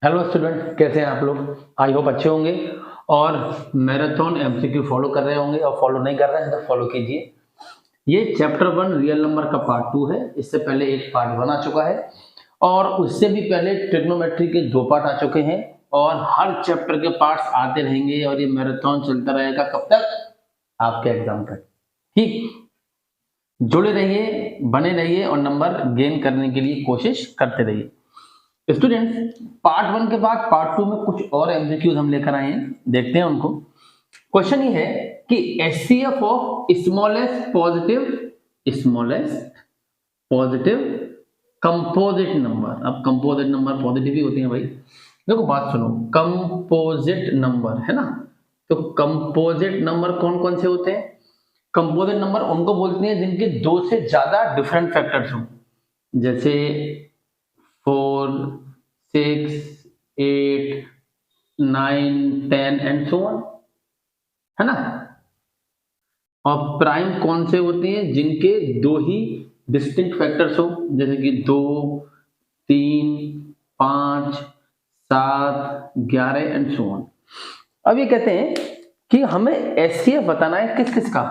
Hello student, कैसे हैं आप लोग। आई होप अच्छे होंगे और मैराथन एमसीक्यू फॉलो कर रहे होंगे, और फॉलो नहीं कर रहे हैं तो फॉलो कीजिए। ये चैप्टर 1 रियल नंबर का पार्ट 2 है। इससे पहले एक पार्ट 1 आ चुका है और उससे भी पहले ट्रिग्नोमेट्री के 2 पार्ट आ चुके हैं, और हर चैप्टर के पार्ट्स आते रहेंगे और ये मैराथन चलता रहेगा कब तक, आपके एग्जाम तक। ठीक, जुड़े रहिए, बने रहिए और नंबर गेन करने के लिए कोशिश करते रहिए। स्टूडेंट्स, पार्ट 1 के बाद पार्ट 2 में कुछ और एमसीक्यूज हम लेकर आए हैं, देखते हैं उनको। क्वेश्चन ये है कि HCF of smallest positive composite number. अब कंपोजिट नंबर पॉजिटिव ही होते हैं भाई। देखो बात सुनो, कंपोजिट नंबर है ना, तो कंपोजिट नंबर कौन कौन से होते हैं। कंपोजिट नंबर उनको बोलते हैं जिनके 2 से ज्यादा डिफरेंट फैक्टर्स हो, जैसे 4, 6, 8, 9, 10 एंड सो ऑन, है ना। और प्राइम कौन से होते हैं, जिनके 2 ही डिस्टिंक्ट फैक्टर्स हो, जैसे कि 2, 3, 5, 7, 11 एंड सो ऑन। अब ये कहते हैं कि हमें एचसीएफ बताना है किस किस का,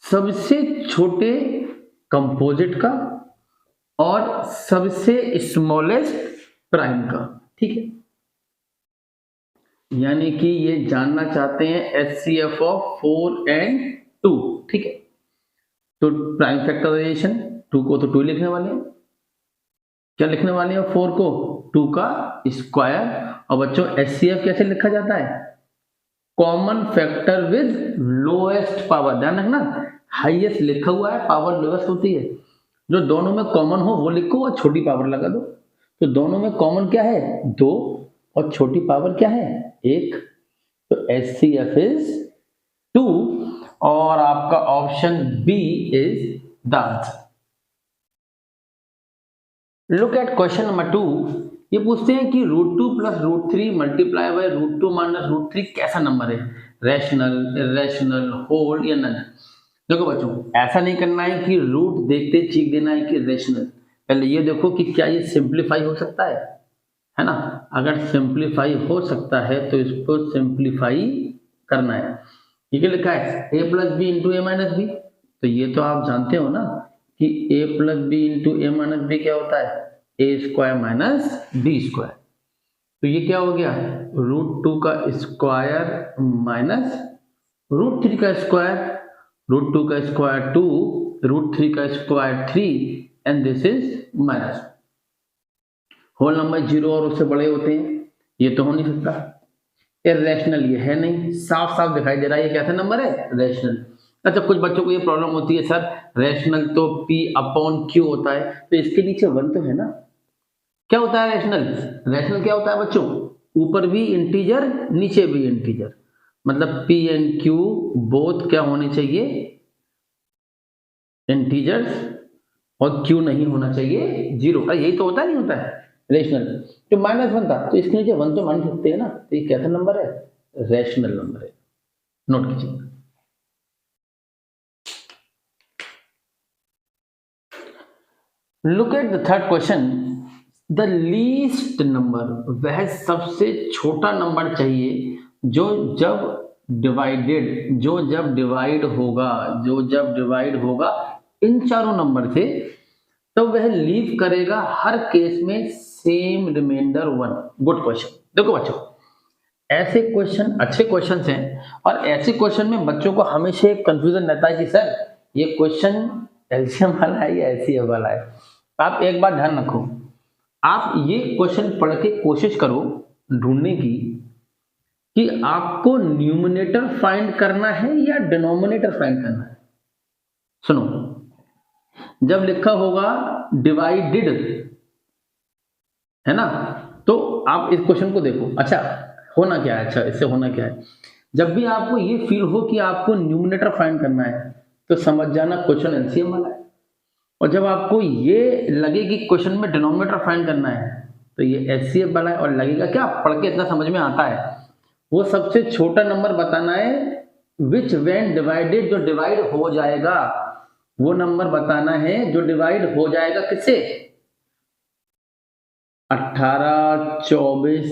सबसे छोटे कंपोजिट का और सबसे स्मॉलेस्ट प्राइम का। ठीक है, यानी कि ये जानना चाहते हैं एचसीएफ ऑफ 4 एंड 2। ठीक है, तो प्राइम फैक्टराइजेशन 2 को तो 2 लिखने वाले हैं, क्या लिखने वाले हैं 4 को 2 का स्क्वायर। और बच्चों एचसीएफ कैसे लिखा जाता है, common factor with lowest power. ध्यान रखना, हाईएस्ट लिखा हुआ है, पावर लोएस्ट होती है। जो दोनों में कॉमन हो वो लिखो और छोटी पावर लगा दो। तो दोनों में कॉमन क्या है, 2, और छोटी पावर क्या है, 1। तो एचसीएफ इज 2 और आपका option B is the answer. Look at question number 2। ये पूछते हैं कि √2 + √3 मल्टीप्लाई बाय √2 - √3 कैसा नंबर है, रैशनल, इरेशनल, होल या नन। देखो बच्चों, ऐसा नहीं करना है कि रूट देखते चीख देना है कि रेशनल। पहले ये देखो कि क्या ये सिंप्लीफाई हो सकता है ना। अगर सिंप्लीफाई हो सकता है तो इसको सिंप्लीफाई करना है। ये क्या लिखा है, a + b × a - b। तो ये तो आप जानते हो ना कि a + b × a - b क्या होता है, a² - b²। तो ये क्या हो गया, √2 का स्क्वायर माइनस √3 का स्क्वायर, √2 का स्क्वायर 2, √3 का square 3 and this is minus. Whole number 0 और उससे बड़े होते हैं, ये तो हो नहीं सकता। इरेशनल ये है नहीं, साफ साफ दिखाई दे रहा है ये कैसा नंबर है, रैशनल। अच्छा, कुछ बच्चों को ये प्रॉब्लम होती है, सर रैशनल तो p/q होता है, तो इसके नीचे 1 तो है ना। क्या होता है रैशनल, रैशनल क्या होता है बच्चों, ऊपर भी इंटीजर नीचे भी इंटीजर, मतलब p एंड q बोथ क्या होने चाहिए, इंटीजर्स, और q नहीं होना चाहिए 0। यही तो होता है, नहीं होता है रेशनल। तो -1 था तो इसके नीचे 1 तो मान सकते हैं ना, तो ये कैसा नंबर है, रैशनल नंबर है। नोट कीजिए। Look at the third question. The least number, वह सबसे छोटा नंबर चाहिए जो जब डिवाइड होगा इन चारों नंबर से, तो वह लीव करेगा हर केस में सेम रिमाइंडर 1। Good question. देखो बच्चों, ऐसे क्वेश्चन अच्छे क्वेश्चन हैं, और ऐसे क्वेश्चन में बच्चों को हमेशा एक कंफ्यूजन रहता है कि सर ये क्वेश्चन एलसीएम वाला है या एचसीएफ वाला है। आप एक बात ध्यान रखो, आप ये क्वेश्चन पढ़ के कोशिश करो ढूंढने की कि आपको न्यूमरेटर फाइंड करना है या डिनोमिनेटर फाइंड करना है। सुनो, जब लिखा होगा डिवाइडेड, है ना, तो आप इस क्वेश्चन को देखो। अच्छा होना क्या है, अच्छा इससे होना क्या है, जब भी आपको ये फील हो कि आपको न्यूमरेटर फाइंड करना है तो समझ जाना क्वेश्चन एलसीएम वाला है। और जब आपको ये लगे कि क्वेश्चन में डिनोमिनेटर फाइंड करना है तो ये एचसीएफ वाला है। और लगेगा क्या, पढ़ के इतना समझ में आता है, वो सबसे छोटा नंबर बताना है विच व्हेन डिवाइडेड, जो डिवाइड हो जाएगा, वो नंबर बताना है जो डिवाइड हो जाएगा किससे, 18, 24,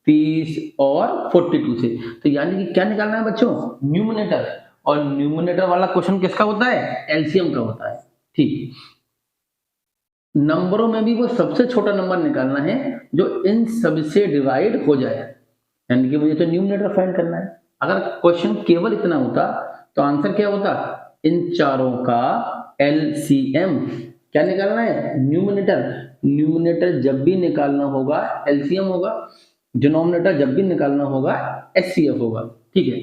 30 और 42 से। तो यानी कि क्या निकालना है बच्चों? न्यूमरेटर। और न्यूमरेटर वाला क्वेश्चन किसका होता है? एलसीएम का होता है। ठीक, नंबरों में भी वो सबसे छोटा नंबर निकालना है जो इन सब से डिवाइड हो जाए, यानी कि मुझे तो न्यूमरेटर फाइंड करना है। अगर क्वेश्चन केवल इतना होता तो आंसर क्या होता? इन चारों का एलसीएम। क्या निकालना है? न्यूमरेटर। न्यूमरेटर जब भी निकालना होगा एलसीएम होगा, डिनोमिनेटर जब भी निकालना होगा एचसीएफ होगा। ठीक है,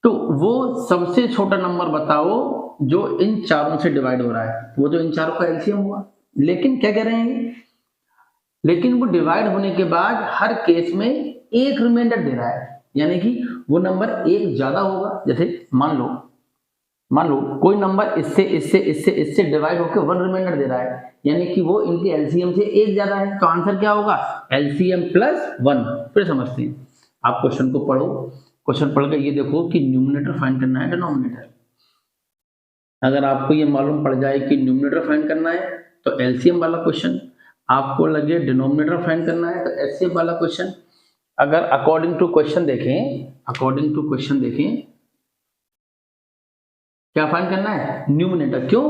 तो वो सबसे छोटा नंबर बताओ जो इन चारों से डिवाइड हो रहा है, वो तो इन चारों का एलसीएम हुआ। लेकिन क्या कह रहे हैं? लेकिन वो डिवाइड होने के बाद हर केस में एक रिमाइंडर दे रहा है, यानी कि वो नंबर एक ज्यादा होगा। जैसे मान लो कोई नंबर इससे इससे इससे इससे डिवाइड होकर वन रिमाइंडर दे रहा है, यानी कि वो इनके एलसीएम से एक ज्यादा है, तो आंसर क्या होगा? LCM plus one. फिर समझते हैं, आप क्वेश्चन को पढ़ो, क्वेश्चन पढ़ के ये देखो कि न्यूमरेटर फाइंड करना है डिनोमिनेटर। अगर आपको ये मालूम पड़ जाए कि न्यूमरेटर फाइंड करना है तो एलसीएम वाला क्वेश्चन, आपको लगे डिनोमिनेटर फाइंड करना है तो एचसीएफ वाला क्वेश्चन। अगर अकॉर्डिंग टू क्वेश्चन देखें क्या फाइंड करना है? न्यूमरेटर। क्यों?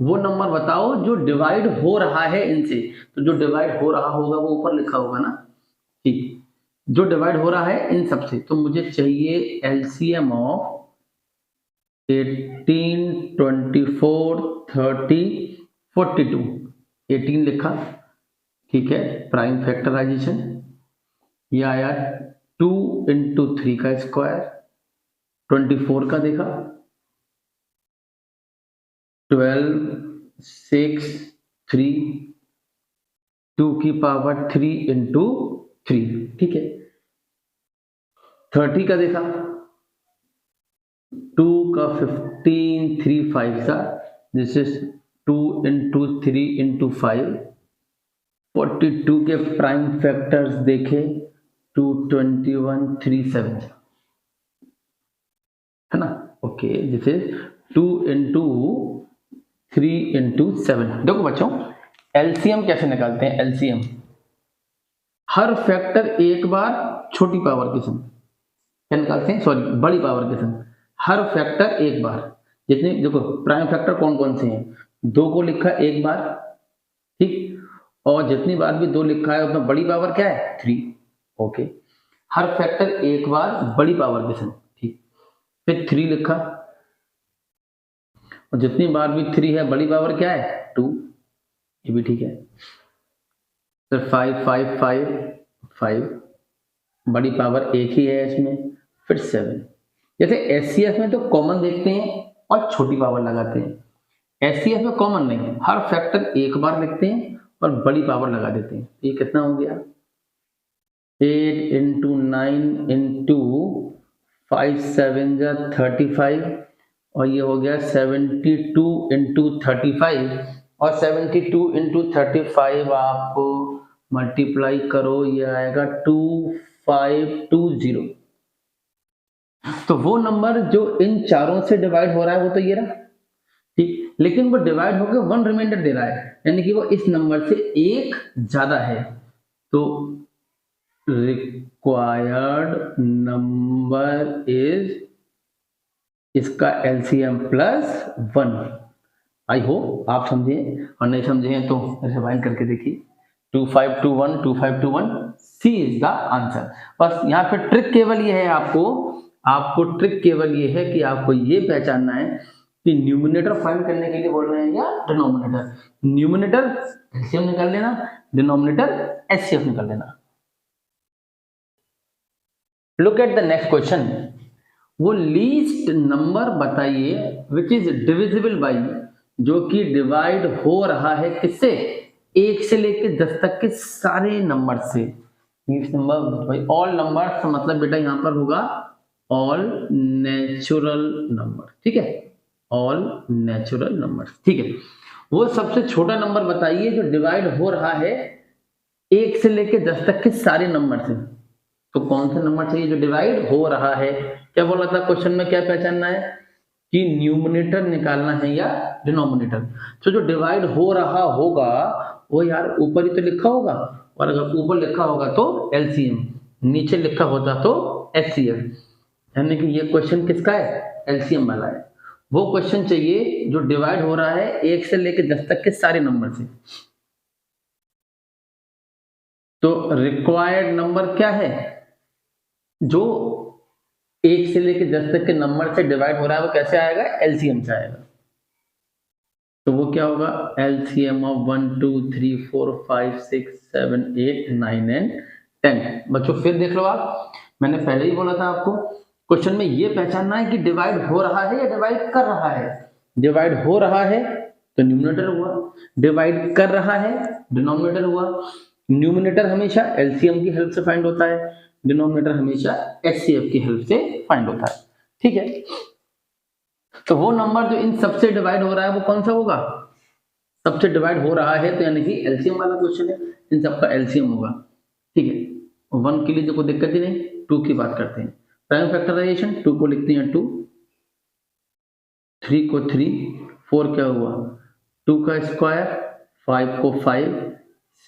वो नंबर बताओ जो डिवाइड हो रहा है इनसे, तो जो डिवाइड हो रहा होगा वो ऊपर लिखा होगा ना। ठीक, जो डिवाइड हो रहा है इन सब से, तो मुझे चाहिए एलसीएम ऑफ 18, 24, 30, 42। 18 लिखा, ठीक है, प्राइम फैक्टराइजेशन। ये आया 2 इंटू 3 का स्क्वायर। 24 का देखा 12, 6, 3, 2 की पावर 3 इंटू 3। ठीक है, 30 का देखा 2 का 15, 3 5 का, दिस इज 2 इंटू 3 इंटू 5। 42 के प्राइम फैक्टर्स देखे 2, 21, 3 7, है ना। Okay, this is 2 into 3 into 7। देखो बच्चों, एलसीएम कैसे निकालते हैं? एलसीएम हर फैक्टर एक बार छोटी पावर के संग क्या निकालते हैं? सॉरी, बड़ी पावर के संग हर फैक्टर एक बार। जितने देखो प्राइम फैक्टर कौन कौन से हैं? 2 को लिखा एक बार, ठीक, और जितनी बार भी 2 लिखा है उसमें बड़ी पावर क्या है? 3। ओके, हर फैक्टर एक बार बड़ी पावर के संग, ठीक। फिर 3 लिखा, और जितनी बार भी 3 है बड़ी पावर क्या है? 2, ये भी ठीक है। फिर 5 5 5 5, बड़ी पावर एक ही है इसमें। फिर 7। जैसे एचसीएफ में तो कॉमन देखते हैं और छोटी पावर लगाते हैं, एचसीएफ में कॉमन नहीं, हर फैक्टर एक बार लिखते हैं और बड़ी पावर लगा देते हैं। ये कितना हो गया? 8 इंटू 9 इंटू 5 7 जा 35, और ये हो गया 72 इंटू 35, और 72 इंटू 35 आप मल्टीप्लाई करो, ये आएगा 2520। तो वो नंबर जो इन चारों से डिवाइड हो रहा है वो तो ये रहा, ठीक, लेकिन वो डिवाइड होकर वन रिमाइंडर दे रहा है, यानी कि वो इस नंबर से एक ज्यादा है। तो रिक्वायर्ड नंबर इज इसका एलसीएम प्लस 1। आई होप आप समझे, और नहीं समझे हैं तो रिवाइंड करके देखिए। 2521 2521 सी इज द आंसर। बस यहाँ पे ट्रिक केवल ये है, आपको ट्रिक केवल ये है कि आपको ये पहचानना है कि न्यूमरेटर फाइंड करने के लिए बोल रहे हैं या डिनोमिनेटर। न्यूमरेटर एलसीएम निकाल लेना, डिनोमिनेटर एचसीएफ निकाल लेना। Look at the next question. वो लीस्ट नंबर बताइए विच इज डिविजिबल बाई, जो कि डिवाइड हो रहा है किससे? 1 से लेके 10 तक के सारे नंबर से। लीस्ट नंबर भाई ऑल नंबर, मतलब बेटा यहां पर होगा ऑल नेचुरल नंबर, ठीक है, ऑल नेचुरल नंबर, ठीक है। वो सबसे छोटा नंबर बताइए जो डिवाइड हो रहा है 1 से लेके 10 तक के सारे नंबर से। तो कौन सा नंबर चाहिए जो डिवाइड हो रहा है? क्या बोला था क्वेश्चन में? क्या पहचानना है कि न्यूमरेटर निकालना है या डिनोमिनेटर। तो जो डिवाइड हो रहा होगा वो यार ऊपर ही तो लिखा होगा, और अगर ऊपर लिखा होगा तो एलसीएम, नीचे लिखा होता तो एचसीएफ। यानी कि ये क्वेश्चन किसका है? एलसीएम वाला है। वो क्वेश्चन चाहिए जो डिवाइड हो रहा है 1 से लेकर 10 तक के सारे नंबर से। तो रिक्वायर्ड नंबर क्या है? जो 1 से लेकर 10 तक के नंबर से डिवाइड हो रहा है वो कैसे आएगा? एलसीएम से आएगा। तो वो क्या होगा? LCM of 1 2 3 4 5 6 7 8 9 and 10। बच्चों फिर देख लो आप, मैंने पहले ही बोला था आपको क्वेश्चन में ये पहचानना है कि डिवाइड हो रहा है या डिवाइड कर रहा है। डिवाइड हो रहा है तो न्यूमरेटर हुआ, डिवाइड कर रहा है डिनोमिनेटर हुआ। न्यूमरेटर हमेशा एलसीएम की हेल्प से फाइंड होता है, डिनोमिनेटर हमेशा एचसीएफ की हेल्प से फाइंड होता है। ठीक है, तो वो नंबर जो इन सबसे डिवाइड हो रहा है वो कौन सा होगा? सबसे डिवाइड हो रहा है तो यानी कि एलसीएम वाला क्वेश्चन है, इन सबका एलसीएम होगा। ठीक है, 1 के लिए जो कोई दिक्कत ही नहीं, 2 की बात करते हैं। प्राइम फैक्टराइजेशन 2 को लिखते हैं 2, 3 को 3, 4 क्या हुआ 2 का स्क्वायर, 5 को 5,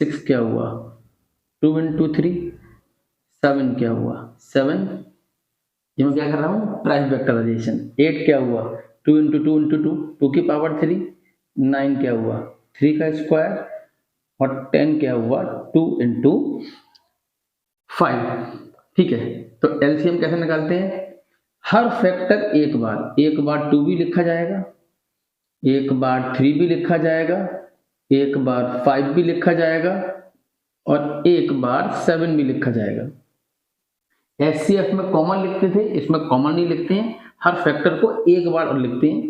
6 क्या हुआ 2 इंटू 3, 7 क्या हुआ 7। ये मैं क्या कर रहा हूँ? Prime factorisation. 8 क्या हुआ 2 इंटू 2 इंटू 2, 2 की पावर 3, 9 क्या हुआ 3 का स्क्वायर, और 10 क्या हुआ 2 इंटू 5। ठीक है, तो एलसीएम कैसे निकालते हैं? हर फैक्टर एक बार 2 भी लिखा जाएगा, एक बार 3 भी लिखा जाएगा, एक बार 5 भी लिखा जाएगा, और एक बार 7 भी लिखा जाएगा। एचसीएफ में कॉमन लिखते थे, इसमें कॉमन नहीं लिखते हैं, हर फैक्टर को एक बार और लिखते हैं।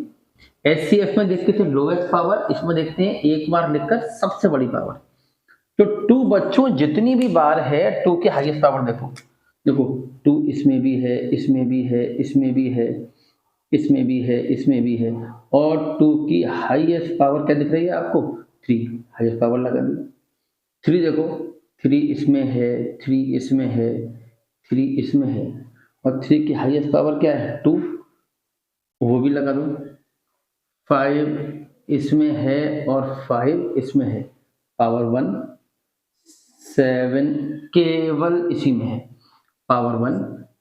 एचसीएफ में देखते थे लोएस्ट पावर, इसमें देखते हैं एक बार लिखकर सबसे बड़ी पावर। तो 2 बच्चों जितनी भी बार है 2 की हाईएस्ट पावर देखो, देखो 2 इसमें भी है, इसमें भी है, इसमें भी है, इसमें भी है, इसमें भी है, और 2 की हाईएस्ट पावर क्या दिख रही है आपको? 3। हाईएस्ट पावर लगा दी। 3 देखो, 3 इसमें है, 3 इसमें है, 3 इसमें है, और 3 की हाईएस्ट पावर क्या है? 2, वो भी लगा दो। 5 इसमें है और 5 इसमें है, पावर 1। 7 केवल इसी में है, पावर 1।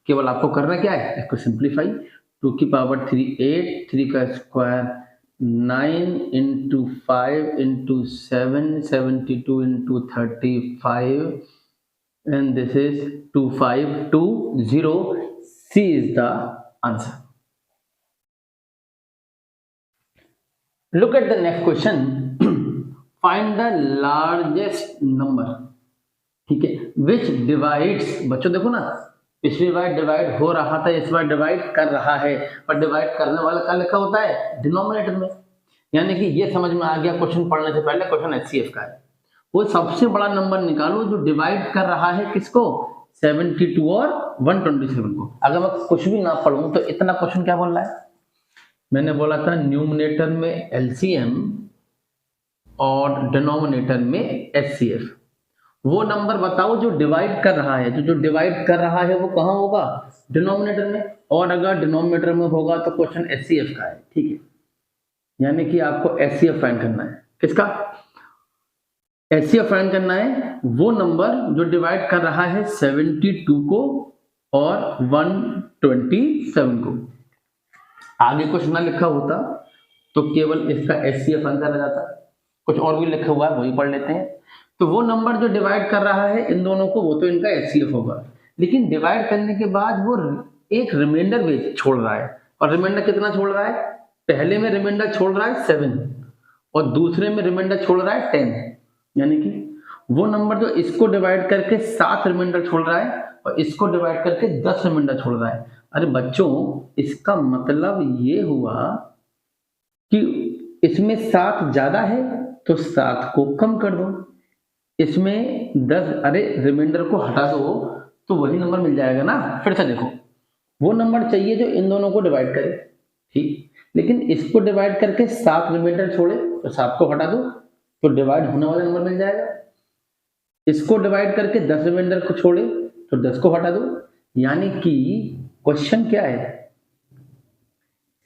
केवल आपको करना क्या है? इसको सिंप्लीफाई। 2 की पावर 3 8, 3 का square 9 into 5 into 7, 72 into 35, and this is 2520. C is the answer. Look at the next question. Find the largest number. ठीक है, which divides, बच्चों देखो ना, पिछली बार डिवाइड हो रहा था, इस बार डिवाइड कर रहा है, पर डिवाइड करने वाला क्या लिखा होता है? डिनोमिनेटर में। यानी कि ये समझ में आ गया क्वेश्चन पढ़ने से पहले, क्वेश्चन एचसीएफ का है। वो सबसे बड़ा नंबर निकालो जो डिवाइड कर रहा है किसको? 72 और 127 को। अगर मैं कुछ भी ना पढ़ूं तो इतना क्वेश्चन क्या बोल रहा है? मैंने बोला था न्यूमरेटर में एलसीएम और डिनोमिनेटर में एचसीएफ। वो नंबर बताओ जो डिवाइड कर रहा है, तो जो डिवाइड कर रहा है वो कहाँ होगा? डिनोमिनेटर में। और अगर डिनोमिनेटर में होगा तो क्वेश्चन एचसीएफ का है। ठीक है, यानी कि आपको एचसीएफ फाइंड करना है। किसका? एचसीएफ फाइंड करना है वो नंबर जो डिवाइड कर रहा है 72 को और 127 को। आगे कुछ ना लिखा होता तो केवल इसका एचसीएफ आंसर आ जाता, कुछ और भी लिखा हुआ है वही पढ़ लेते हैं। तो वो नंबर जो डिवाइड कर रहा है इन दोनों को, वो तो इनका एचसीएफ होगा, लेकिन डिवाइड करने के बाद वो एक रिमाइंडर भी छोड़ रहा है। और रिमाइंडर कितना छोड़ रहा है? पहले में रिमाइंडर छोड़ रहा है 7 और दूसरे में रिमाइंडर छोड़ रहा है 10। यानी कि वो नंबर जो इसको डिवाइड करके 7 रिमाइंडर छोड़ रहा है और इसको डिवाइड करके 10 रिमाइंडर छोड़ रहा है। अरे बच्चों, इसका मतलब ये हुआ कि इसमें 7 ज्यादा है तो 7 को कम कर दो, इसमें 10, अरे रिमाइंडर को हटा दो तो वही नंबर मिल जाएगा ना। फिर से देखो, वो नंबर चाहिए जो इन दोनों को डिवाइड करे, ठीक, लेकिन इसको डिवाइड करके 7 रिमाइंडर छोड़े तो 7 को हटा दो तो डिवाइड होने वाला नंबर मिल जाएगा। इसको डिवाइड करके 10 रिमाइंडर को छोड़े तो 10 को हटा दो। यानी कि क्वेश्चन क्या है?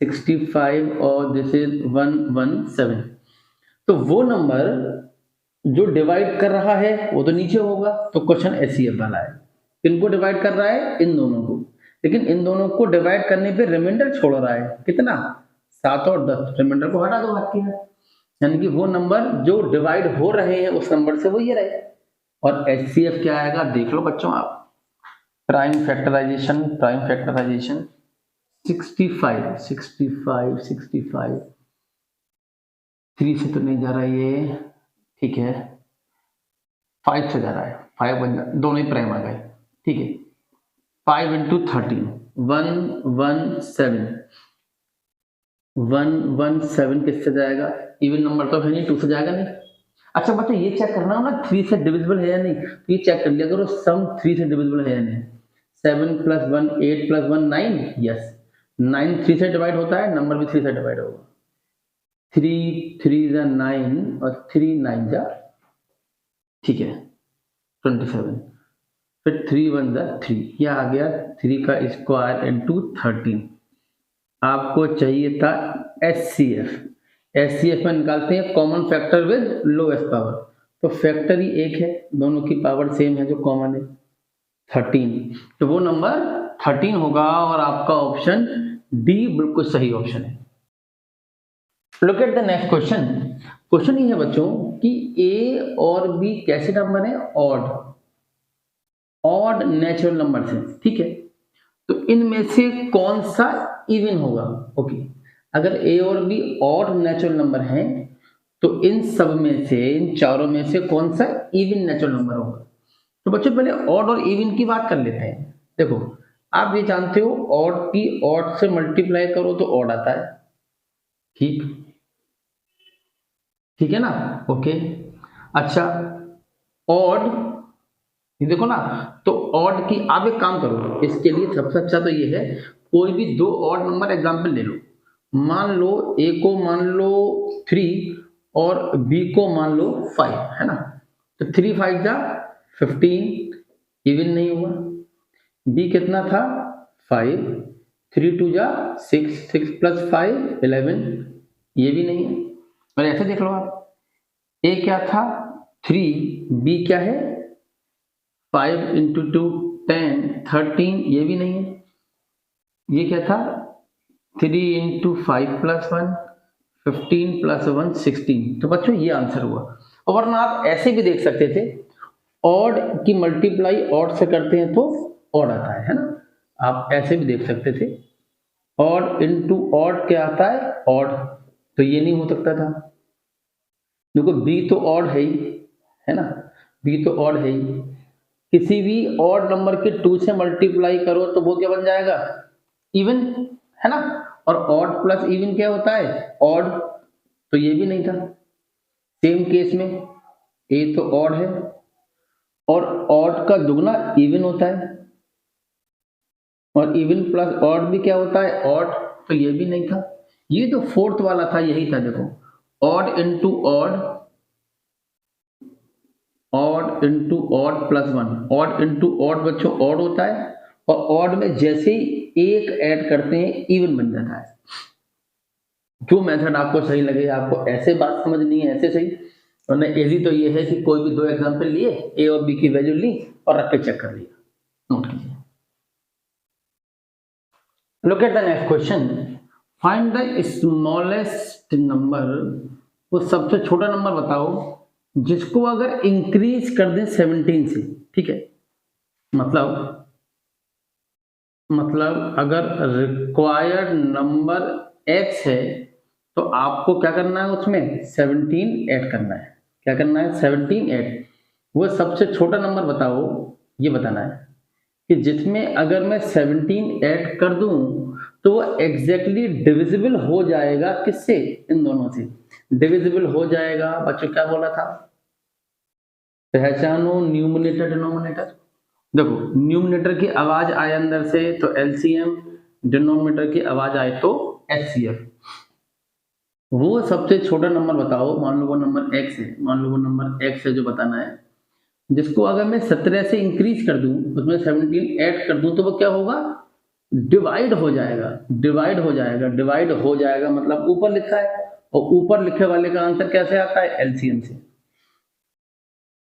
65 और दिस इज 117। तो वो नंबर जो डिवाइड कर रहा है वो तो नीचे होगा, तो क्वेश्चन एचसीएफ वाला है। इनको डिवाइड कर रहा है, इन दोनों को, लेकिन इन दोनों को डिवाइड करने पे रिमाइंडर छोड़ रहा है कितना, 7 और 10, रिमाइंडर को हटा दो बाकी है, यानी कि वो नंबर जो डिवाइड हो रहे हैं उस नंबर से वो ये रहे। और एचसीएफ क्या आएगा देख लो बच्चों आप, प्राइम फैक्टराइजेशन 65 3 से तो नहीं जा रहा ये, ठीक है 5 से जा रहा है, 5 बन जा, दोनों ही प्राइम आ गए, ठीक है 5 इंटू 13 117 किससे जाएगा, इवन नंबर तो है नहीं, 2 से जाएगा नहीं। अच्छा बच्चों ये चेक करना हो ना 3 से डिविजिबल है या नहीं, तो ये चेक कर लिया करो सम 3 से डिविजिबल है या नहीं। 7 + 1 8 + 1 9, यस 9 3 से डिवाइड होता है, नंबर भी 3 से डिवाइड होगा। 3 3 जा 9 और 3 9 जा, ठीक है 27, फिर 3 1 जा 3, ये आ गया 3 का स्क्वायर इंटू 13। आपको चाहिए था एचसीएफ, एचसीएफ में निकालते हैं common factor with lowest power, तो फैक्टर ही एक है, दोनों की पावर सेम है जो कॉमन है 13, तो वो नंबर 13 होगा और आपका ऑप्शन डी बिल्कुल सही ऑप्शन है। Look at the next question. Question ये है बच्चों कि ए और बी कैसे नंबर है, ऑड नेचुरल नंबर से, ठीक है, तो इनमें से कौन सा इवन होगा, ओके अगर ए और बी ऑड नेचुरल नंबर हैं तो इन सब में से, इन चारों में से कौन सा इवन नेचुरल नंबर होगा। तो बच्चों पहले ऑड और इवन की बात कर लेते हैं। देखो आप ये जानते हो ऑड की ऑड से मल्टीप्लाई करो तो ऑड आता है, ठीक ठीक है ना, ओके अच्छा ऑड ये देखो ना, तो ऑड की आप एक काम करो, इसके लिए सबसे अच्छा तो ये है कोई भी दो ऑड नंबर एग्जांपल ले लो, मान लो ए को मान लो 3 और बी को मान लो 5, है ना, तो 3 5 जा 15, इवन नहीं हुआ। बी कितना था 5, 3 2 जा 6, 6 + 5 11, ये भी नहीं है। और ऐसे देख लो आप, ए क्या था 3, बी क्या है 5 × 2 10 13, ये भी नहीं है। ये क्या था 3 × 5 + 1 15 + 1 16, तो बच्चों ये आंसर हुआ। और वरना आप ऐसे भी देख सकते थे, ऑड की मल्टीप्लाई ऑड से करते हैं तो ऑड आता है ना, आप ऐसे भी देख सकते थे, ऑड इंटू ऑड क्या आता है ऑड, तो ये नहीं हो सकता था, देखो बी तो ऑड है ही, है ना, बी तो ऑड है ही, किसी भी ऑड नंबर के 2 से मल्टीप्लाई करो तो वो क्या बन जाएगा इवन, है ना, और ऑड प्लस इवन क्या होता है ऑड, तो ये भी नहीं था। सेम केस में ए तो ऑड है और ऑड का दुगना इवन होता है, और इवन प्लस ऑड भी क्या होता है ऑड, तो ये भी नहीं था। ये जो फोर्थ वाला था यही था, देखो odd into odd, odd into odd plus 1, odd into odd बच्चों ऑड होता है, और ऑड में जैसे ही एक ऐड करते हैं इवन बन जाता है। जो मेथड आपको सही लगे, आपको ऐसे बात समझनी है ऐसे सही, वरना इजी तो ये है कि कोई भी दो एग्जांपल लिए, ए और बी की वैल्यू ली और रख के चेक कर लिया। नोट कीजिए। Look at the next question, find the smallest number, वो सबसे छोटा नंबर बताओ जिसको अगर इंक्रीज कर दें 17 से, ठीक है, मतलब अगर रिक्वायर्ड नंबर x है तो आपको क्या करना है उसमें 17 ऐड करना है, क्या करना है 17 ऐड, वो सबसे छोटा नंबर बताओ, ये बताना है कि जिसमें अगर मैं 17 ऐड कर दूं तो वो एग्जैक्टली डिविजिबल हो जाएगा, किससे, इन दोनों से डिविजिबल हो जाएगा। बच्चों क्या बोला था, पहचानो न्यूमरेटर डिनोमिनेटर, देखो न्यूमरेटर की आवाज आए अंदर से तो एलसीएम, डिनोमिनेटर की आवाज आए तो एचसीएफ। वो सबसे छोटा नंबर बताओ, मान लो वो नंबर x है, मान लो वो नंबर x है जो बताना है, जिसको अगर मैं 17 से इंक्रीज कर दूं, उसमें 17 ऐड कर दूं तो वो क्या होगा डिवाइड हो जाएगा, डिवाइड हो जाएगा, डिवाइड हो जाएगा मतलब ऊपर लिखा है, और ऊपर लिखे वाले का आंसर कैसे आता है एलसीएम से।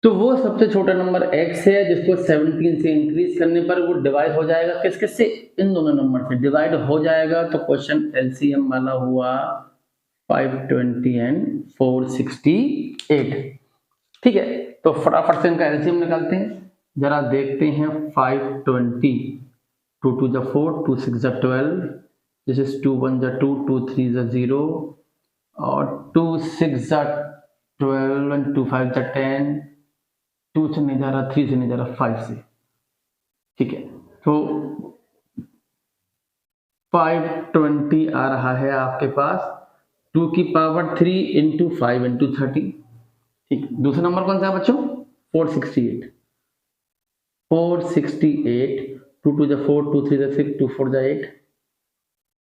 तो वो सबसे छोटा नंबर x है जिसको 17 से इंक्रीज करने पर वो डिवाइड हो जाएगा किस किस से, इन दोनों नंबर से डिवाइड हो जाएगा। तो क्वेश्चन एलसीएम वाला हुआ 520 एंड 468। ठीक है, तो फटाफट से इनका एलसीएम निकालते हैं। जरा देखते हैं 520, 2 2 जा 4, 2 6 जा 12, दिस इज 2 1 जा 2, 2 3 जा 0 और 2 6 जा 12 एंड 2 5 जा 10, 2 से नहीं जा रहा, 3 से नहीं जा रहा, 5 से। ठीक है, तो 520 आ रहा है आपके पास 2 की पावर 3 इंटू 5 इंटू 30। ठीक, दूसरा नंबर कौन सा है बच्चों? 468। 468, 2 2 जा 4, 2 3 जा 6, 2 4 जा 8,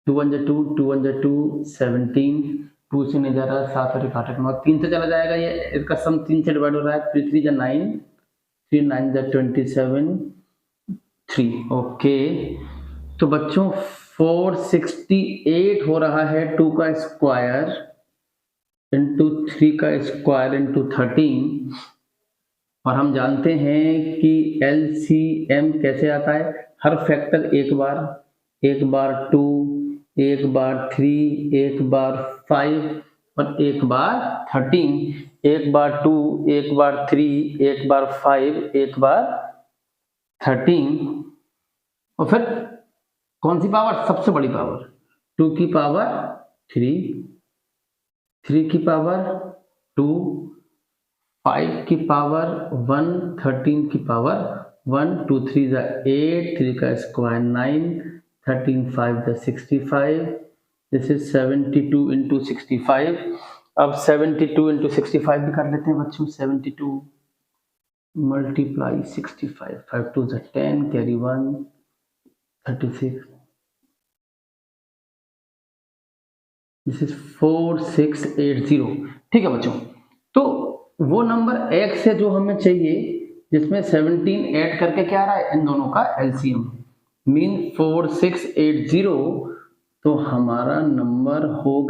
2 1 जा 2, 2 1 जा 2, 17, 2 से नहीं जा रहा, 7 और 8 9, 3 से चला जाएगा, ये इसका सम 3 से डिवाइड हो रहा है, 3 3 जा 9, 3 9 जा 27, 3। ओके, तो बच्चों 468 हो रहा है 2 का स्क्वायर इंटू 3 का स्क्वायर इंटू 13, और हम जानते हैं कि एलसीएम कैसे आता है, हर फैक्टर एक बार 2, एक बार 3, एक बार 5 और एक बार 13, एक बार 2, एक बार 3, एक बार 5, एक बार 13, और फिर कौन सी पावर? सबसे बड़ी पावर 2 की पावर 3, 3 की पावर 2, 5 की पावर 1, 13 की पावर 1, 2 3 जा 8, 3 का स्क्वायर 9, 13 5 जा 65, दिस इज 72 इंटू 65। अब 72 इंटू 65 भी कर लेते हैं बच्चों। 72 मल्टीप्लाई 65, 5 2 जा 10, कैरी 1, 36, दिस इज 4680। ठीक है बच्चों, तो वो नंबर x है जो हमें चाहिए जिसमें 17 ऐड करके क्या आ रहा है, इन दोनों का एलसीएम मीन 4680। तो हमारा नंबर हो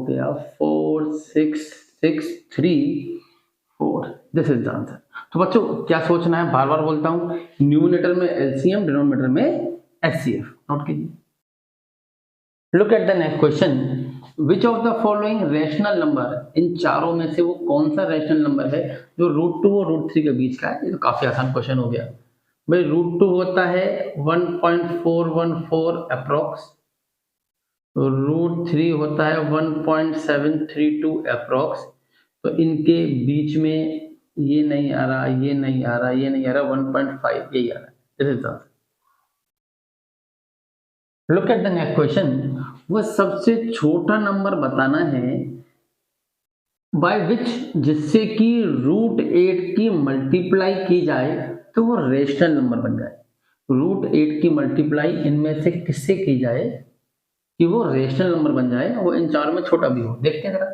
गया 46634। This is the answer. तो बच्चों क्या सोचना है, बार बार बोलता हूं, न्यूमरेटर में एलसीएम, डिनोमिनेटर में एचसीएफ। नोट कीजिए। Look at the next question, which of the following rational number, इन चारों में से वो कौन सा रैशनल नंबर है जो √2 और √3 के बीच का है। ये तो काफी आसान क्वेश्चन हो गया भाई। √2 होता है 1.414 अप्रोक्स, √3 होता है 1.732 अप्रोक्स। तो इनके बीच में ये नहीं आ रहा, ये नहीं आ रहा, ये नहीं आ रहा, 1.5 यही आ रहा है। This is the answer. Look at the next question, वह सबसे छोटा नंबर बताना है बाय विच, जिससे कि √8 की मल्टीप्लाई की जाए तो वो रेशनल नंबर बन जाए। √8 की मल्टीप्लाई इनमें से किससे की जाए कि वो रेशनल नंबर बन जाए, वो इन चारों में छोटा भी हो। देखते हैं जरा,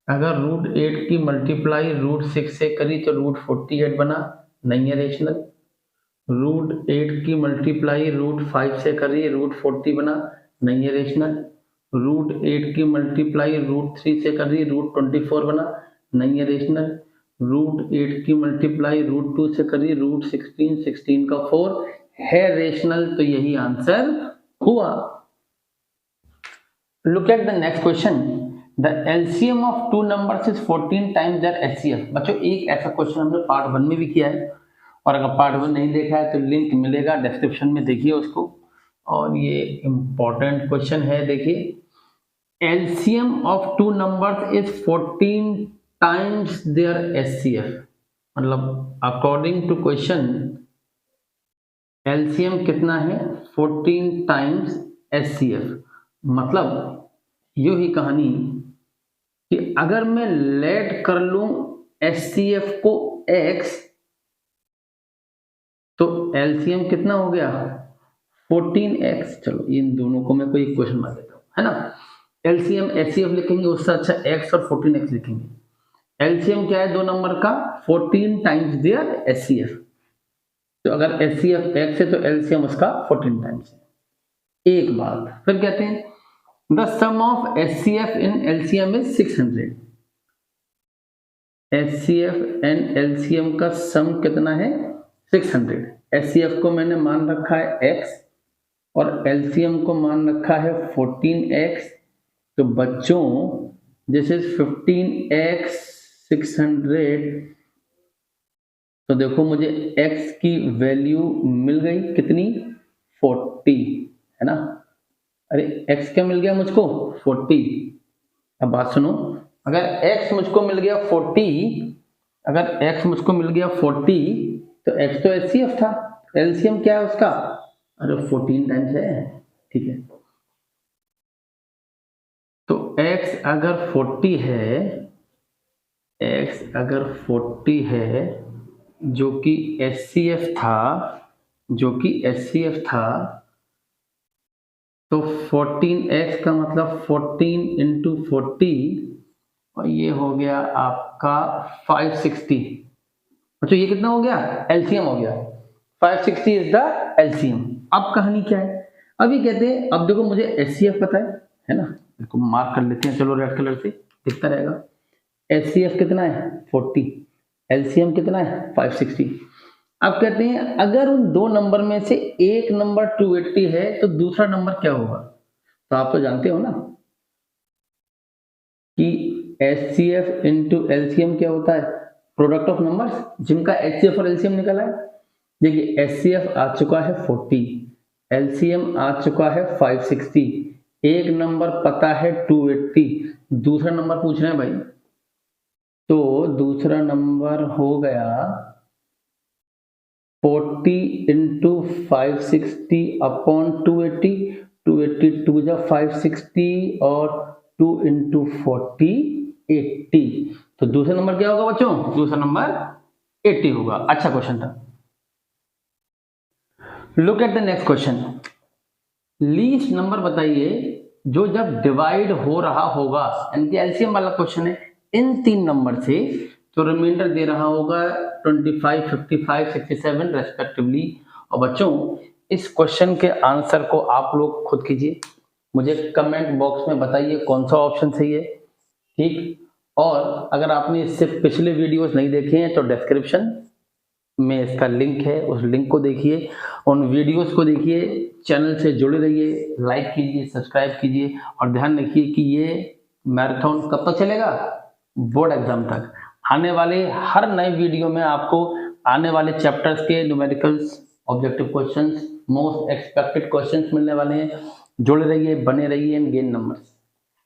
अगर √8 की मल्टीप्लाई √6 से करी तो √48 बना, नहीं है रेशनल। √8 की मल्टीप्लाई √5 से करिए, √40 बना, नहीं है रेशनल। √8 की मल्टीप्लाई √3 से करिए, √24 बना, नहीं है रेशनल। √8 की मल्टीप्लाई √2 से करिए, √16, 16 का 4 है रेशनल। तो यही आंसर हुआ। Look at the next question, the LCM of two numbers is 14 times their HCF. बच्चों एक ऐसा क्वेश्चन हमने पार्ट 1 में भी किया है, और अगर पार्ट 1 नहीं देखा है तो लिंक मिलेगा डिस्क्रिप्शन में, देखिए उसको। और ये इंपॉर्टेंट क्वेश्चन है, देखिए LCM of two numbers is 14 times their HCF. मतलब अकॉर्डिंग टू क्वेश्चन एलसीएम कितना है, 14 टाइम्स एचसीएफ। मतलब यू ही कहानी कि अगर मैं लेट कर लूं एचसीएफ को x, तो एलसीएम कितना हो गया 14x। चलो इन दोनों को मैं कोई इक्वेशन मान लेता हूं, है ना। एलसीएम एचसीएफ लिखेंगे, उससे अच्छा x और 14x लिखेंगे। एलसीएम क्या है दो नंबर का, 14 टाइम्स देयर एचसीएफ। तो अगर एचसीएफ x है तो एलसीएम उसका 14 टाइम्स है। एक बात फिर कहते हैं the sum of HCF in LCM is 600। HCF and LCM का सम कितना है 600। HCF को मैंने मान रखा है x और LCM को मान रखा है 14x। तो बच्चों दिस इज 15x 600। तो देखो मुझे x की वैल्यू मिल गई कितनी 40 है ना। अरे x क्या मिल गया मुझको 40। अब बात सुनो, अगर x मुझको मिल गया 40, अगर x मुझको मिल गया 40 तो x तो HCF था, LCM क्या है उसका, अरे 14 टाइम्स है, ठीक है। तो x अगर 40 है, x अगर 40 है जो कि HCF था, जो कि HCF था, तो 14x का मतलब 14 इंटू 40 और ये हो गया आपका 560। अच्छा ये कितना हो गया LCM हो गया, 560 इज द LCM। अब कहानी क्या है, अभी कहते हैं, अब देखो मुझे HCF पता है ना, इसको मार्क कर लेते हैं, चलो रेड कलर से दिखता रहेगा। HCF कितना है 40, LCM कितना है 560। अब कहते हैं अगर उन दो नंबर में से एक नंबर 280 है तो दूसरा नंबर क्या होगा। तो आप तो जानते हो ना कि HCF इंटू LCM क्या होता है, प्रोडक्ट ऑफ नंबर्स, जिनका HCF और LCM निकला है। देखिए HCF आ चुका है 40, LCM आ चुका है 560, एक नंबर पता है 280, दूसरा नंबर पूछ रहे हैं भाई। तो दूसरा नंबर हो गया 40 इंटू 560 अपॉन 280, 282 जा 560 और 2 इंटू 40 80। तो दूसरा नंबर क्या होगा बच्चों, दूसरा नंबर 80 होगा। अच्छा क्वेश्चन था। Look at the next question. Least number बताइए जो जब डिवाइड हो रहा होगा, यानी कि एलसीएम वाला क्वेश्चन है, इन तीन नंबर से तो रिमाइंडर दे रहा होगा 25, 55, 67 रेस्पेक्टिवली। और बच्चों इस क्वेश्चन के आंसर को आप लोग खुद कीजिए, मुझे कमेंट बॉक्स में बताइए कौन सा ऑप्शन सही है, ठीक। और अगर आपने इससे पिछले वीडियोस नहीं देखे हैं तो डिस्क्रिप्शन में इसका लिंक है, उस लिंक को देखिए, उन वीडियोस को देखिए, चैनल से जुड़े रहिए, लाइक कीजिए, सब्सक्राइब कीजिए। और ध्यान रखिए कि ये मैराथन कब तक चलेगा, बोर्ड एग्जाम तक। आने वाले हर नए वीडियो में आपको आने वाले चैप्टर्स के numericals, objective questions, most expected questions मिलने वाले हैं। जुड़े रहिए, बने रहिए एंड गेन नंबर्स।